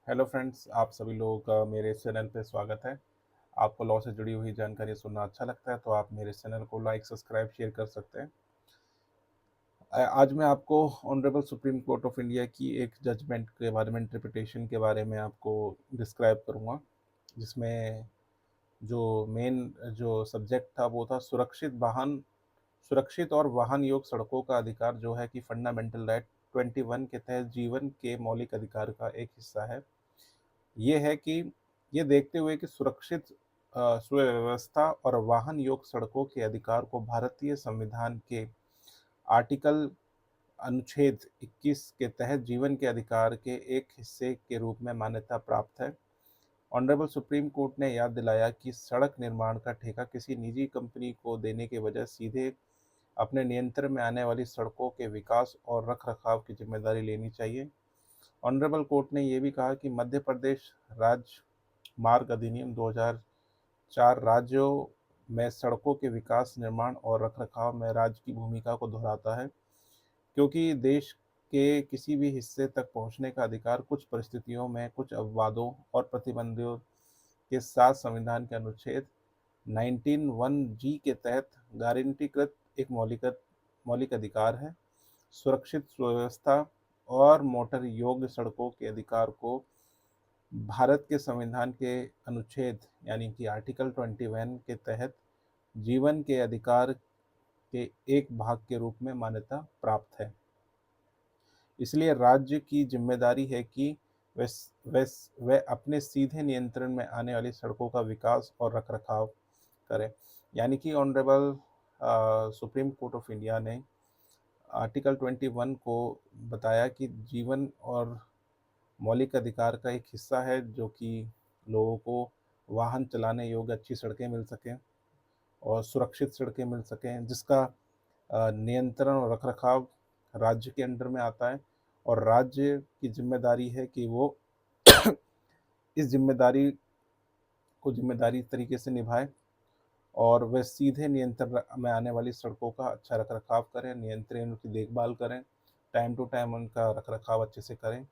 Hello friends, आप सभी लोगों का मेरे चैनल पे स्वागत है। आपको लॉ से जुड़ी हुई जानकारी सुनना अच्छा लगता है तो आप मेरे चैनल को लाइक, सब्सक्राइब, शेयर कर सकते हैं। आज मैं आपको honourable supreme court of India की एक जजमेंट के बारे में, इंटरप्रिटेशन के बारे में आपको डिस्क्राइब करूँगा, जिसमें जो मेन जो सब्जेक्ट था वो था सुरक्षित और वाहन योग्य सड़कों का अधिकार, जो है कि फंडामेंटल राइट 21 के तहत जीवन के मौलिक अधिकार का एक हिस्सा है। ये है कि ये देखते हुए कि सुरक्षित सुव्यवस्था और वाहन योग्य सड़कों के अधिकार को भारतीय संविधान के आर्टिकल अनुच्छेद 21 के तहत जीवन के अधिकार के एक हिस्से के रूप में मान्यता प्राप्त है। ऑनरेबल सुप्रीम कोर्ट ने याद दिलाया कि सड़क निर्माण का ठेका किसी निजी कंपनी को देने के बजाय सीधे अपने नियंत्रण में आने वाली सड़कों के विकास और रखरखाव की जिम्मेदारी लेनी चाहिए। ऑनरेबल कोर्ट ने यह भी कहा कि मध्य प्रदेश राज्य मार्ग अधिनियम 2004 राज्यों में सड़कों के विकास, निर्माण और रखरखाव में राज्य की भूमिका को दोहराता है, क्योंकि देश के किसी भी हिस्से तक पहुंचने का अधिकार कुछ परिस्थितियों में कुछ अपवादों और प्रतिबंधों के साथ संविधान के अनुच्छेद 19(1) के तहत गारंटीकृत एक मौलिक अधिकार है। सुरक्षित सुव्यवस्था और मोटर योग्य सड़कों के अधिकार को भारत के संविधान के अनुच्छेद यानी कि आर्टिकल 21 के तहत जीवन के अधिकार के एक भाग के रूप में मान्यता प्राप्त है। इसलिए राज्य की जिम्मेदारी है कि वह वह वह अपने सीधे नियंत्रण में आने वाली सड़कों का विकास और रखरखाव करे। यानी कि honourable supreme court of India ने आर्टिकल 21 को बताया कि जीवन और मौलिक अधिकार का एक हिस्सा है, जो कि लोगों को वाहन चलाने योग्य अच्छी सड़कें मिल सकें और सुरक्षित सड़कें मिल सकें, जिसका नियंत्रण और रखरखाव राज्य के अंडर में आता है। और राज्य की जिम्मेदारी है कि वो इस जिम्मेदारी तरीके से निभाए और वह सीधे नियंत्रण में आने वाली सड़कों का अच्छा रखरखाव करें, नियंत्रण उनकी देखभाल करें, टाइम टू टाइम उनका रखरखाव अच्छे से करें।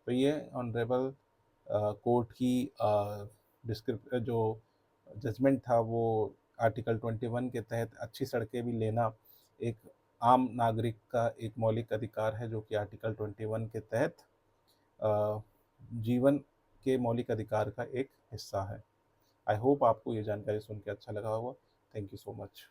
तो ये ऑनरेबल कोर्ट की डिस्क्रिप जो जजमेंट था वो आर्टिकल 21 के तहत अच्छी सड़कें भी लेना एक आम नागरिक का एक मौलिक अधिकार है, जो कि आर्टिकल 21 के तहत अ, जीवन के मौलिक अधिकार का एक हिस्सा है। आई होप आपको ये जानकारी सुन के अच्छा लगा होगा। Thank you so much.